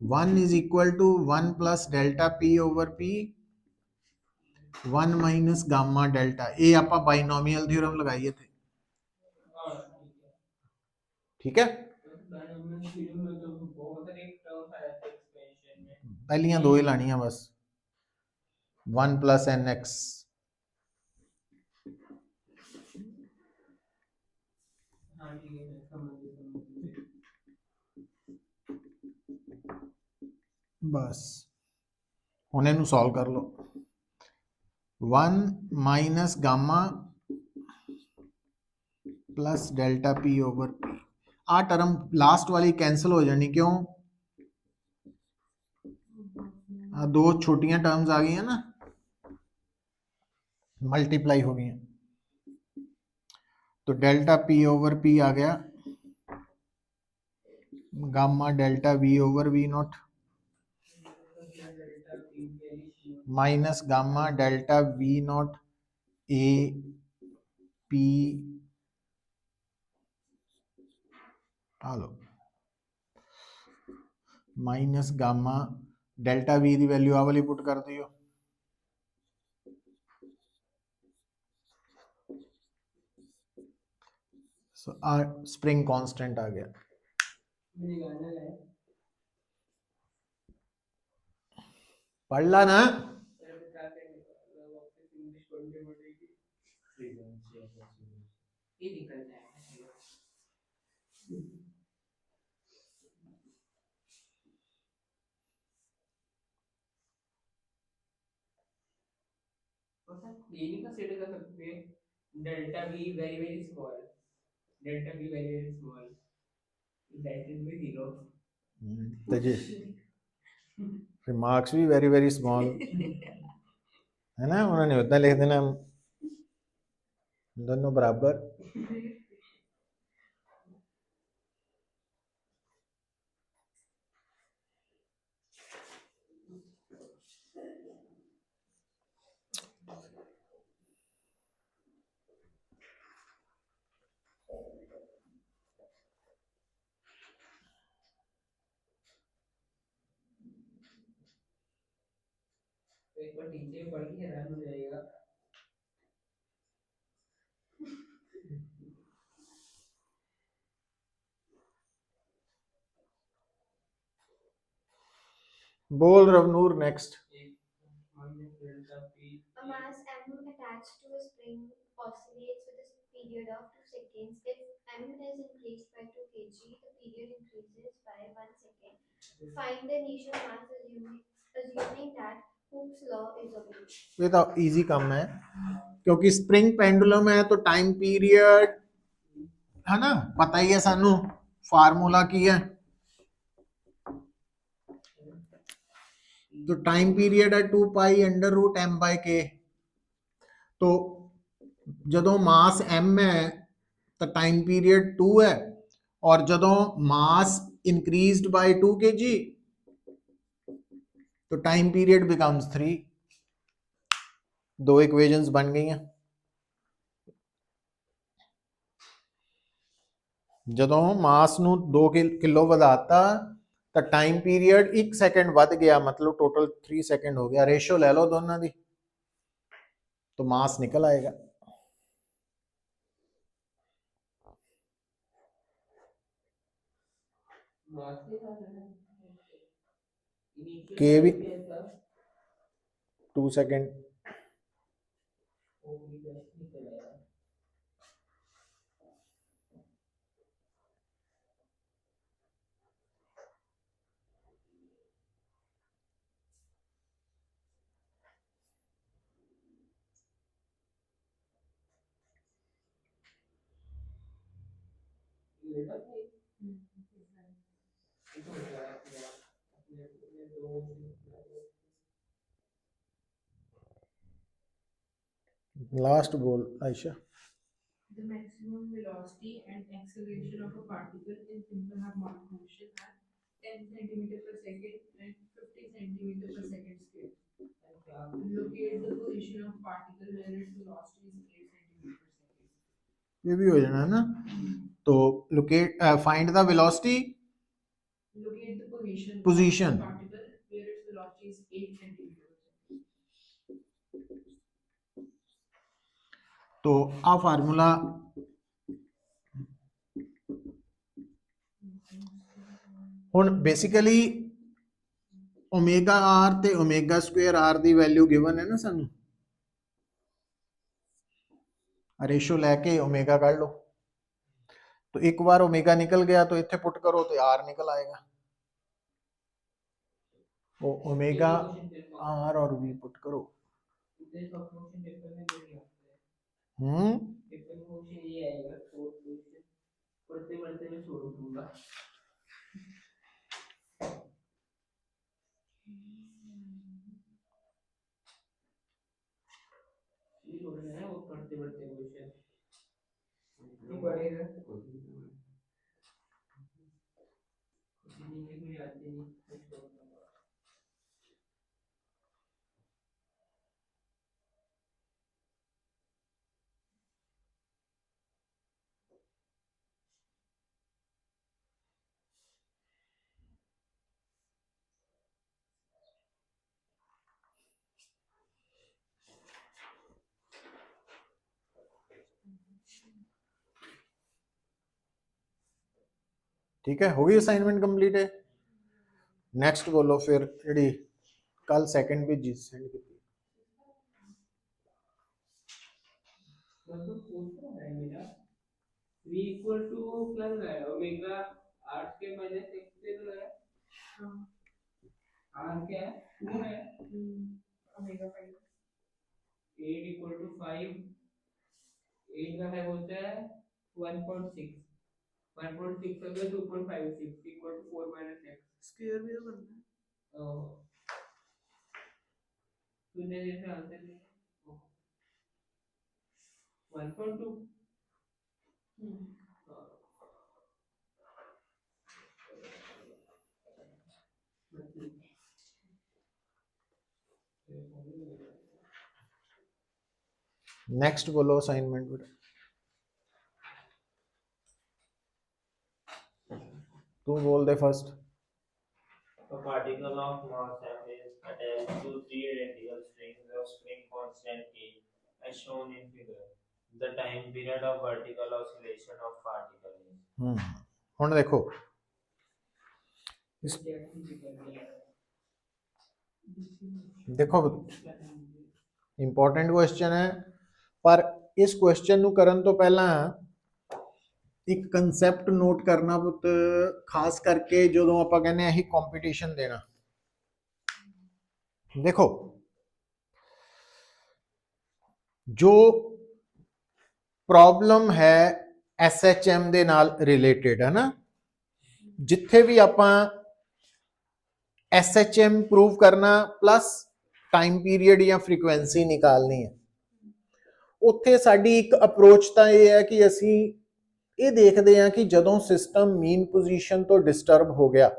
1 is equal to 1 plus delta P over P 1 minus gamma delta. ये आप बाइनोमियल थ्योरम लगाइए थे, ठीक है? पहलियां दो ही लानियां बस, 1 प्लस एन एक्स। बस हुण इहनूं सॉल्व कर लो। 1 minus gamma plus delta P over P, आ टर्म लास्ट वाली कैंसल हो जानी, क्यों? आ दो छोटियां टर्म्स आ गई है ना, मल्टीप्लाई हो गई हैं, तो डेल्टा पी ओवर पी आ गया gamma delta V over V naught minus gamma delta V naught ए पी लो माइनस गामा डेल्टा वी की वैल्यू आ वाली पुट कर दियो, सो स्प्रिंग कांस्टेंट आ गया।
मेरी गाना है
पढ़ ला ना,
तेरे पे क्या करने वापस इंग्लिश पढ़नी पड़ेगी।
Frequency of oscillation.
ये निकल जाएगा। ये नहीं कंसीडर कर सकते delta we very small, delta we very small, that will be zero.
Marks भी वेरी वेरी स्मॉल है ना, उन्होंने उतना लिख देना दोनों बराबर।
एक बार नीचे पढ़ के हैरान हो जाएगा।
बोल Ravnoor next.
Minus delta P
A mass m attached to a spring oscillates with a period of 2 seconds. If m is increased by 2 kg, the period increases by 1 second. Find the initial mass assuming that Hooke's law is obeyed.
ये तो easy काम है, क्योंकि spring pendulum है तो time period है ना पता ही है सानू, फार्मूला की है, तो टाइम पीरियड है 2 pi under root M by K. तो जदों मास m है तो टाइम पीरियड 2 है, और जदों मास इंक्रीज्ड बाय 2 kg तो टाइम पीरियड बिकम्स 3। दो इक्वेशंस बन गई हैं। जदों मास ਨੂੰ 2 किलो ਵਧਾਤਾ ਤਾਂ टाइम पीरियड 1 सेकंड ਵੱਧ गया, मतलब टोटल 3 सेकंड हो गया। रेशियो ले लो दोनों दी तो मास निकल आएगा। के भी 2 सेकंड लास्ट बोल Ayesha.
The maximum velocity and acceleration of a particle in simple harmonic motion are 10 centimeter per second and 50 centimeter per second square. Locate the position of particle where its velocity is 8 centimeter per second.
ये भी हो जाना है ना, तो locate find the velocity
Locate the position
Position.
of the particle where its velocity is 8 centimeter per second.
तो आ formula ਹੁਣ बेसिकली ओमेगा आर ते ओमेगा स्क्वायर आर दी वैल्यू गिवन है ना सानू, रेशो लैके ओमेगा काढ़ लो, तो एक बार ओमेगा निकल गया तो इत्थे पुट करो तो आर निकल आएगा। वो ओमेगा आर और वी पुट करो।
ये आएगा पढ़ते पढ़ते मैं छोड़ दूंगा। बढ़ते बढ़ते क्वेश्चन इतनी बड़े हैं कुछ नहीं कोई आते नहीं कुछ तो
ठीक है, हो गई असाइनमेंट कंप्लीट है। नेक्स्ट बोलो फिर जी कल सेकंड भी जी सेंड की
मतलब पूछता है मेरा v इक्वल टू क्या लगाया ओमेगा 8 के माइनस x से लगाया r क्या है 2 है
ओमेगा 5
8 इक्वल टू 5 8 का है होता है 1.6 1.6 अगर 2.56 equal to 4 minus x
square भी तो बनना है।
तूने जैसे आंसर लिया 1.2
नेक्स्ट बोलो असाइनमेंट बेटा तू बोल दे first
A particle of mass m is attached to three radial strings of spring constant K as shown in figure. The time period of vertical oscillation of particle is.
ਹੁਣ देखो देखो important question है पर इस question ਨੂੰ ਕਰਨ ਤੋਂ ਪਹਿਲਾਂ ਇੱਕ ਕਨਸੈਪਟ ਨੋਟ ਕਰਨਾ ਪੁੱਤ ਖਾਸ ਕਰਕੇ ਜਦੋਂ ਆਪਾਂ ਕਹਿੰਦੇ ਆ ਇਹ ਕੰਪੀਟੀਸ਼ਨ ਦੇਣਾ देखो जो प्रॉब्लम है SHM ਦੇ ਨਾਲ ਰਿਲੇਟਡ ਹੈ ਨਾ ਜਿੱਥੇ ਵੀ ਆਪਾਂ SHM प्रूव करना प्लस टाइम पीरियड या फ्रीक्वेंसी निकालनी है ਉੱਥੇ ਸਾਡੀ ਇੱਕ ਅਪਰੋਚ ਤਾਂ ਇਹ ਹੈ ਕਿ ਅਸੀਂ ਇਹ ਦੇਖਦੇ ਹਾਂ ਕਿ ਜਦੋਂ ਸਿਸਟਮ ਮੀਨ ਪੋਜੀਸ਼ਨ ਤੋਂ ਡਿਸਟਰਬ ਹੋ ਗਿਆ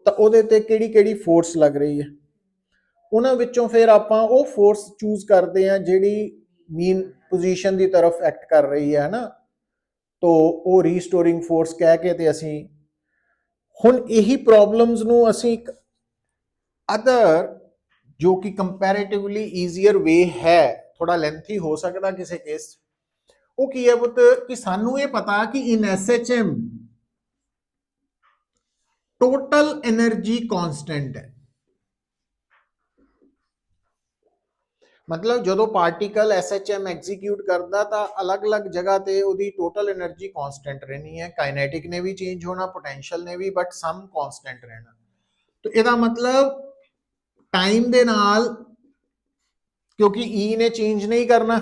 ਤਾਂ ਉਹਦੇ ਤੇ ਕਿਹੜੀ ਕਿਹੜੀ ਫੋਰਸ ਲੱਗ ਰਹੀ ਹੈ ਉਹਨਾਂ ਵਿੱਚੋਂ ਫਿਰ ਆਪਾਂ ਉਹ ਫੋਰਸ ਚੂਜ਼ ਕਰਦੇ ਹਾਂ ਜਿਹੜੀ ਮੀਨ ਪੋਜੀਸ਼ਨ ਦੀ ਤਰਫ ਐਕਟ ਕਰ ਰਹੀ ਹੈ ਨਾ ਤੋ ਉਹ ਰੀਸਟੋਰਿੰਗ ਫੋਰਸ ਕਹਿ ਕੇ ਤੇ ਅਸੀਂ ਹੁਣ ਇਹੀ ਪ੍ਰੋਬਲਮਸ ਨੂੰ ਅਸੀਂ ਇੱਕ ਅਦਰ ਜੋ ਕਿ ਕੰਪੈरेटिवली ਈਜ਼ੀਅਰ ਵੇ ਹੈ ਥੋੜਾ ਲੈਂਥੀ ਹੋ ਸਕਦਾ ਕਿਸੇ ਕੇਸ ਉਹ ਕੀ ਹੈ ਪੁੱਤ ਕਿ ਸਾਨੂੰ ਇਹ ਪਤਾ ਕਿ ਇਨ SHM ਟੋਟਲ એનર્ਜੀ ਕਾਂਸਟੈਂਟ ਹੈ मतलब ਜਦੋਂ ਪਾਰਟੀਕਲ SHM ਐਗਜ਼ੀਕਿਊਟ ਕਰਦਾ ਤਾਂ ਅਲੱਗ-ਅਲੱਗ ਜਗ੍ਹਾ ਤੇ ਉਹਦੀ ਟੋਟਲ એનર્ਜੀ ਕਾਂਸਟੈਂਟ ਰਹਿਣੀ ਹੈ ਕਾਈਨੈਟਿਕ ਨੇ ਵੀ ਚੇਂਜ ਹੋਣਾ ਪੋਟੈਂਸ਼ੀਅਲ ਨੇ ਵੀ ਬਟ ਸਮ ਕਾਂਸਟੈਂਟ ਰਹਿਣਾ तो ਇਹਦਾ मतलब टाइम ਦੇ ਨਾਲ ਕਿਉਂਕਿ E ਨੇ ਚੇਂਜ ਨਹੀਂ ਕਰਨਾ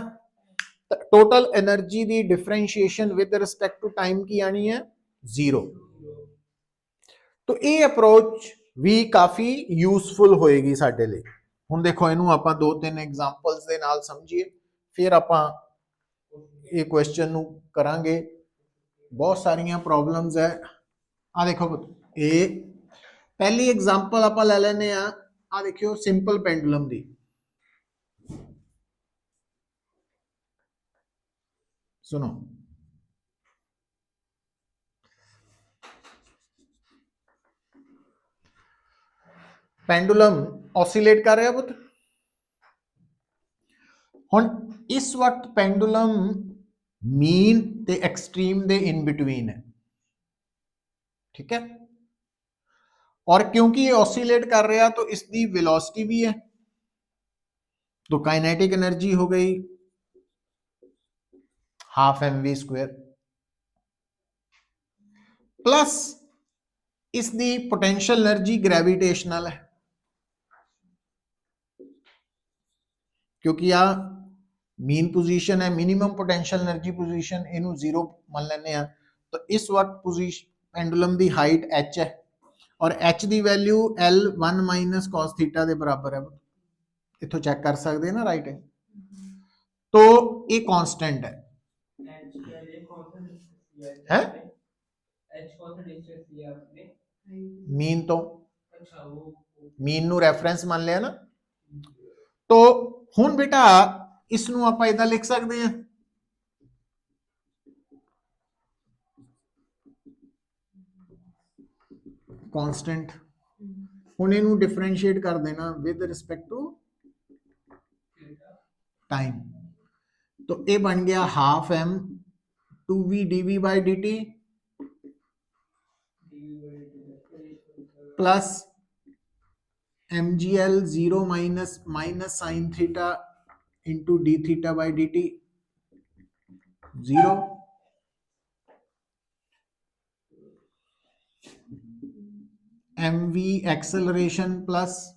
टोटल एनर्जी ਦੀ differentiation with respect to time की आनी है 0 तो ये अप्रोच भी काफी यूजफुल होएगी ਸਾਡੇ ਲਈ ਹੁਣ ਦੇਖੋ ਇਹਨੂੰ ਆਪਾਂ ਦੋ ਤਿੰਨ ਐਗਜ਼ਾਮਪਲਸ ਦੇ ਨਾਲ ਸਮਝੀਏ ਫਿਰ ਆਪਾਂ ਇਹ ਕੁਐਸਚਨ ਨੂੰ ਕਰਾਂਗੇ ਬਹੁਤ ਸਾਰੀਆਂ ਪ੍ਰੋਬਲਮਸ ਹੈ ਆ ਦੇਖੋ ਇਹ ਪਹਿਲੀ ਐਗਜ਼ਾਮਪਲ ਆਪਾਂ ਲੈ ਲੈਨੇ ਆ ਦੇਖਿਓ ਸਿੰਪਲ ਪੈਂਡੂਲਮ ਦੀ सुनो पेंडुलम ऑसिलेट कर रहा पुत्र हुण इस वक्त पेंडुलम मीन ते एक्सट्रीम दे इन बिटवीन है ठीक है और क्योंकि ये ऑसिलेट कर रहा तो इसकी वेलोसिटी भी है तो काइनेटिक एनर्जी हो गई हाफ mv स्क्वायर प्लस इसकी पोटेंशियल एनर्जी ग्रेविटेशनल है क्योंकि आ मीन पोजीशन है मिनिमम पोटेंशियल एनर्जी पोजीशन इनू 0 मान लेने तो इस वक्त पोजीशन पेंडुलम की हाइट h है और h की वैल्यू L 1 - cos थीटा के बराबर है इथों चेक कर सकते हैं ना राइट है तो ये कांस्टेंट है
एच का ये कौन सा डिस्टेंस लिया
है
एच कौन सा डिस्टेंस लिया आपने
मीन तो
अच्छा वो
मीन ਨੂੰ ਰੈਫਰੈਂਸ ਮੰਨ ਲਿਆ ਨਾ तो ਹੁਣ बेटा ਇਸ ਨੂੰ ਆਪਾਂ ਇਦਾਂ ਲਿਖ ਸਕਦੇ ਹਾਂ कांस्टेंट ਹੁਣ ਇਹਨੂੰ ਡਿਫਰੈਂਸ਼ੀਏਟ ਕਰ ਦੇਣਾ ਵਿਦ ਰਿਸਪੈਕਟ टू टाइम तो ये बन गया half m 2v dv by dt plus mgl 0 minus sin theta into d theta by dt 0 mv acceleration plus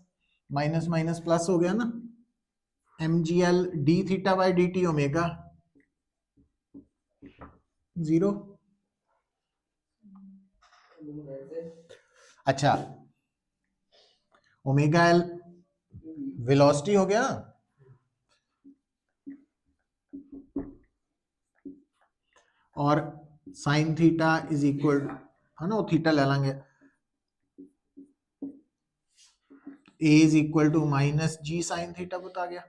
minus minus plus हो गया ना mgl d theta by dt omega 0 अच्छा omega L velocity हो गया और sine theta is equal है ना वो थीटा ले लेंगे A is equal to minus G sine theta बता गया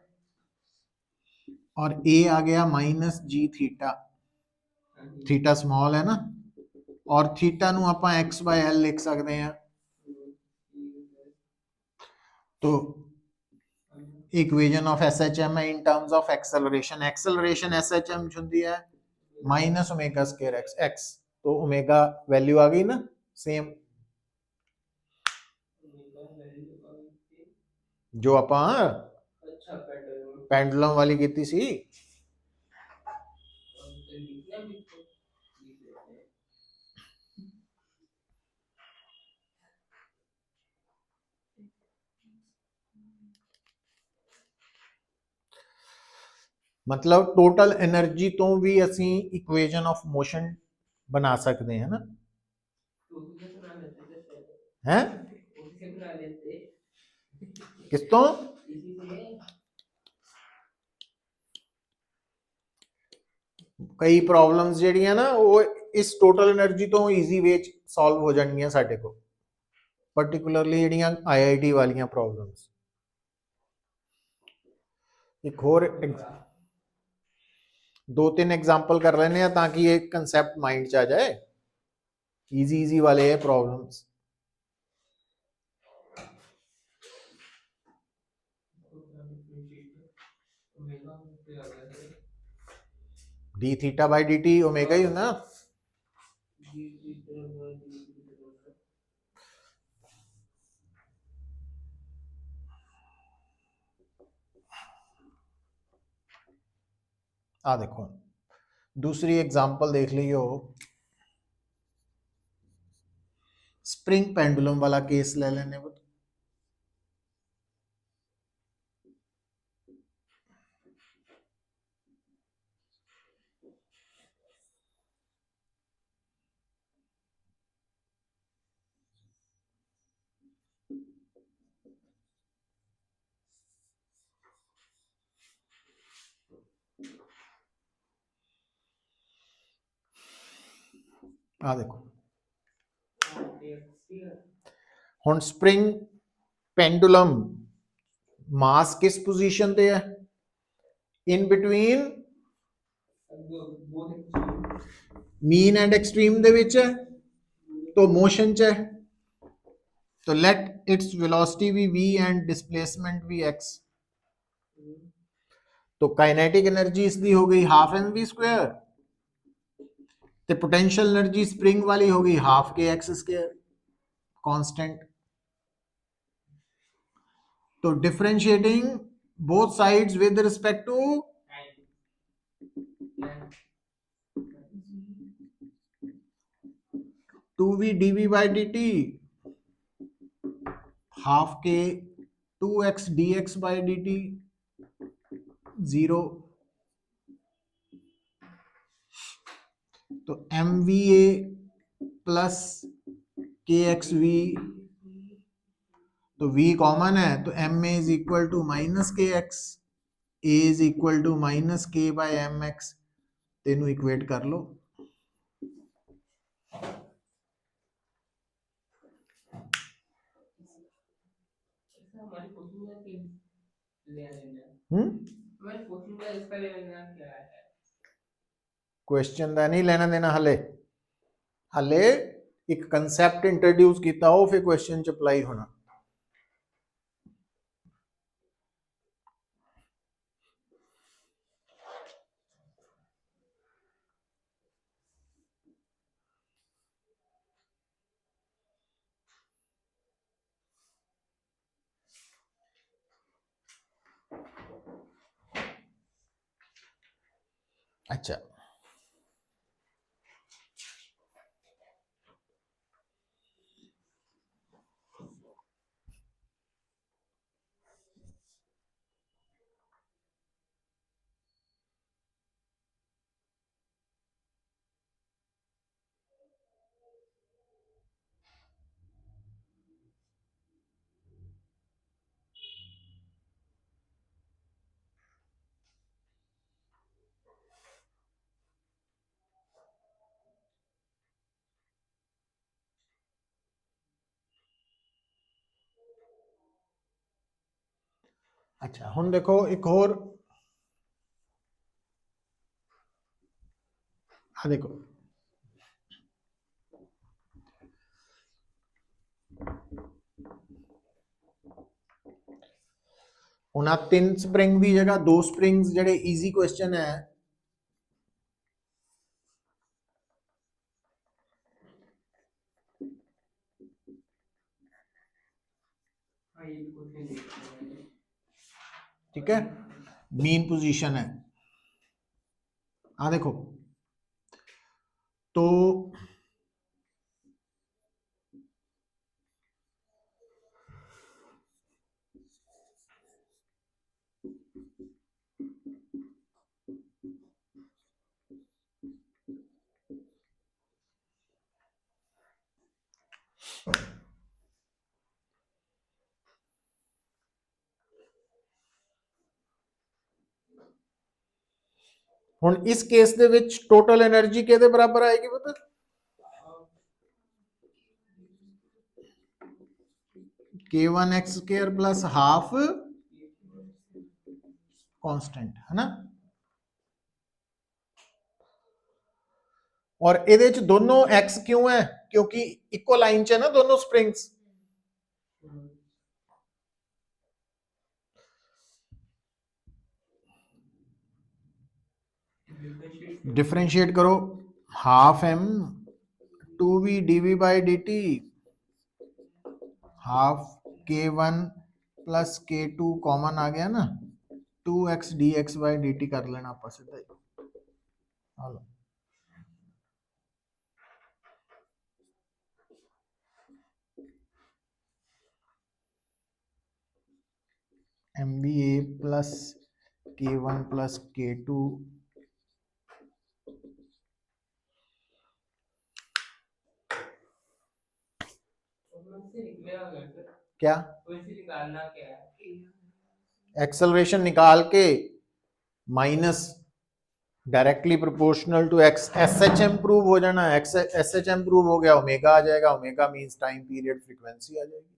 और ए आ गया minus G theta theta small है ना और थीटा नु आप एक्स बाय एल लिख सकते हैं तो इक्वेशन ऑफ एसएचएम है इन terms of acceleration acceleration SHM होती है minus omega square x x तो ओमेगा वैल्यू आ गई ना सेम जो आप
अच्छा
पेंडुलम वाली की सी मतलब टोटल एनर्जी तो भी असी इक्वेशन ऑफ मोशन बना सकते हैं ना हैं किस तो कई प्रॉब्लम्स ਜਿਹੜੀਆਂ ना वो इस टोटल एनर्जी तो ईजी वे सॉल्व हो जाएंगी साडे को पर्टिकुलरली ਜਿਹੜੀਆਂ आईआईटी वालियां प्रॉब्लम्स एक होर दो तीन एग्जांपल कर लेने हैं ताकि एक कंसेप्ट माइंड च आ जाए इजी वाले है problems D theta by D T omega ही ना आ देखो दूसरी एग्जांपल देख लियो स्प्रिंग पेंडुलम वाला केस ले लेने आ देखो हुन स्प्रिंग पेंडुलम मास किस पोजीशन ते है in between mean and extreme दे विच है तो मोशन च है तो लेट इट्स वेलोसिटी भी v एंड डिस्प्लेसमेंट भी x तो काइनेटिक एनर्जी इसकी हो गई हाफ एम वी स्क्वायर ते पोटेंशियल एनर्जी स्प्रिंग वाली हो गई half K X square constant तो differentiating both sides with respect to two V D V by D T half K 2x dx by D T 0 तो M V A plus K X V तो v common है तो M A is equal to minus K X a is equal to minus K by M X, तेनों equate कर लो।
हमारी question का लेना देना है। हमारी क्वेश्चन का इसका लेना देना क्या है?
क्वेश्चन का नहीं लेना देना हले, हले एक कंसेप्ट इंट्रोड्यूस किया हो फिर क्वेश्चन च अप्लाई होना। अच्छा, अच्छा हुण देखो एक और, हाँ देखो हुण आ 3 स्प्रिंग की जगह 2 स्प्रिंग्स जेडे ईजी क्वेश्चन है,
हाँ ये भी क्वेश्चन देखते हैं।
ठीक है, मीन पोजीशन है। आ देखो तो हुण इस केस दे विच टोटल एनर्जी किहदे बराबर आएगी पता? k1x square plus half constant है ना। और ਇਹਦੇ ਚ दोनों x क्यों है? क्योंकि इक्वल लाइन च है ना दोनों स्प्रिंग्स। डिफरेंशिएट करो, half m 2v dv by dt half k1 plus k2 common आ गया ना, 2x dx बाई dt कर लेना आप सीधा ही। Hello MBA plus k1 plus k2 क्या
निकालना क्या है?
एक्सेलरेशन निकाल के minus directly proportional to x, SHM prove हो जाना, एक्स SHM प्रूव हो गया, ओमेगा आ जाएगा, omega means time period frequency आ जाएगी।